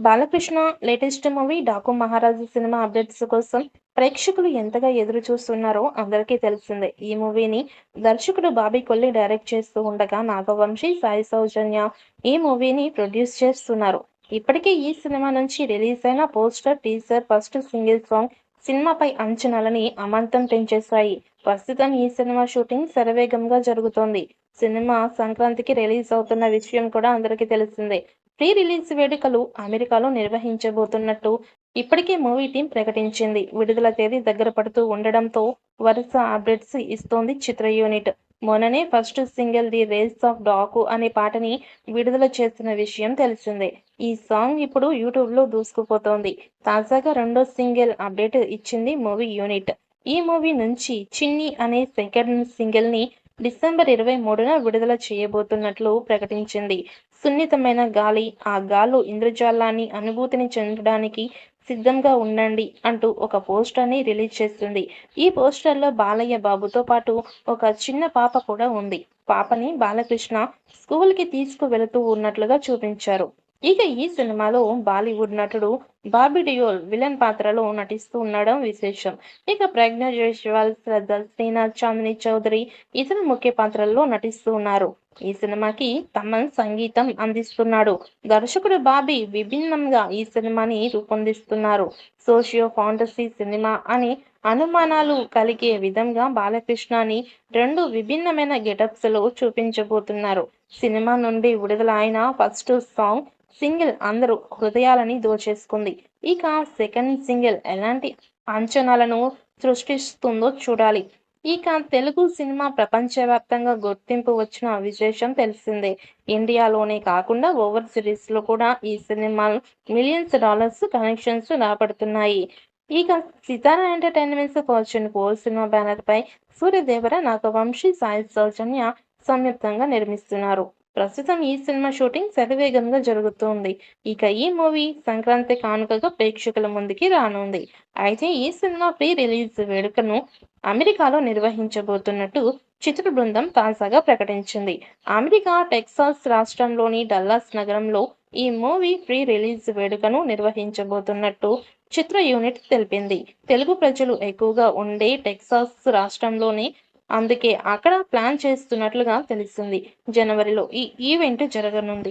Balakrishna latest movie 'Daaku మహారాజు' cinema updates కోసం ప్రేక్షకులు ఎంతగా ఎదురు చూస్తున్నారో అందరికీ తెలిసిందే. ఈ మూవీని దర్శకుడు బాబీ కొల్లి డైరెక్ట్ చేస్తూ ఉండగా, నాగవంశి, సాయి సౌజన్య ఈ మూవీని ప్రొడ్యూస్ చేస్తున్నారు. ఇప్పటికే ఈ సినిమా నుంచి రిలీజ్ అయిన poster, teaser, first single song సినిమాపై అంచనాలని అమాంతం పెంచేశాయి. ప్రస్తుతం ఈ సినిమా షూటింగ్ శరవేగంగా జరుగుతోంది. సినిమా సంక్రాంతికి రిలీజ్ అవుతున్న విషయం కూడా అందరికీ తెలిసిందే. ప్రీ రిలీజ్ వేడుకలు అమెరికాలో నిర్వహించబోతున్నట్టు ఇప్పటికే మూవీ టీం ప్రకటించింది. విడుదల తేదీ దగ్గర పడుతూ ఉండడంతో వరుస అప్డేట్స్ ఇస్తోంది చిత్ర యూనిట్. మొన్ననే first single the race of Daaku అనే పాటని విడుదల చేసిన విషయం తెలిసిందే. ఈ సాంగ్ ఇప్పుడు యూట్యూబ్లో దూసుకుపోతోంది. తాజాగా రెండో సింగిల్ అప్డేట్ ఇచ్చింది మూవీ యూనిట్. ఈ మూవీ నుంచి చిన్ని అనే సెకండ్ సింగిల్ ని డిసెంబర్ 23న విడుదల చేయబోతున్నట్లు ప్రకటించింది. సున్నితమైన గాలి, ఆ గాల్లో ఇంద్రజాలాన్ని అనుభూతిని చెందడానికి సిద్ధంగా ఉండండి అంటూ ఒక పోస్టర్ని రిలీజ్ చేసింది. ఈ పోస్టర్లో బాలయ్య బాబుతో పాటు ఒక చిన్న పాప కూడా ఉంది. పాపని బాలకృష్ణ స్కూల్కి తీసుకువెళుతూ ఉన్నట్లుగా చూపించారు. ఇక ఈ సినిమాలో బాలీవుడ్ నటుడు బాబీ డియోల్ విలన్ పాత్రలో నటిస్తూ ఉండడం విశేషం. ఇక ప్రజ్ఞ జైస్వాల్, శ్రద్ధ, శ్రీనాథ్, చాందిని చౌదరి ఇతర ముఖ్య పాత్రల్లో నటిస్తూ ఉన్నారు. ఈ సినిమాకి తమన్ సంగీతం అందిస్తున్నాడు. దర్శకుడు బాబీ విభిన్నంగా ఈ సినిమాని రూపొందిస్తున్నారు. సోషియో ఫాంటసీ సినిమా అని అనుమానాలు కలిగే విధంగా బాలకృష్ణని రెండు విభిన్నమైన గెటప్స్ లో చూపించబోతున్నారు. సినిమా నుండి విడుదల అయిన ఫస్ట్ సాంగ్ సింగిల్ అందరూ హృదయాలని దోచేసుకుంది. ఇక సెకండ్ సింగిల్ ఎలాంటి అంచనాలను సృష్టిస్తుందో చూడాలి. ఇక తెలుగు సినిమా ప్రపంచవ్యాప్తంగా గుర్తింపు వచ్చిన విశేషం తెలిసిందే. ఇండియాలోనే కాకుండా ఓవర్సీస్ లో కూడా ఈ సినిమా మిలియన్స్ డాలర్స్ కలెక్షన్స్ రాబడుతున్నాయి. ఇక సితారా ఎంటర్టైన్మెంట్స్ ఫార్చ్యూన్ 4 సినిమా బ్యానర్ పై సూర్యదేవర, నాగవంశి, సాయి సౌజన్య సంయుక్తంగా నిర్మిస్తున్నారు. ప్రస్తుతం ఈ సినిమా షూటింగ్ శరవేగంగా జరుగుతోంది. ఇక ఈ మూవీ సంక్రాంతి కానుకగా ప్రేక్షకుల ముందుకి రానుంది. అయితే ఈ సినిమా ప్రీ రిలీజ్ వేడుకను అమెరికాలో నిర్వహించబోతున్నట్టు చిత్ర బృందం తాజాగా ప్రకటించింది. అమెరికా టెక్సాస్ రాష్ట్రంలోని డల్లాస్ నగరంలో ఈ మూవీ ప్రీ రిలీజ్ వేడుకను నిర్వహించబోతున్నట్టు చిత్ర యూనిట్ తెలిపింది. తెలుగు ప్రజలు ఎక్కువగా ఉండే టెక్సాస్ రాష్ట్రంలోని అందుకే అక్కడ ప్లాన్ చేస్తున్నట్లుగా తెలిసింది. జనవరిలో ఈ ఈవెంట్ జరగనుంది.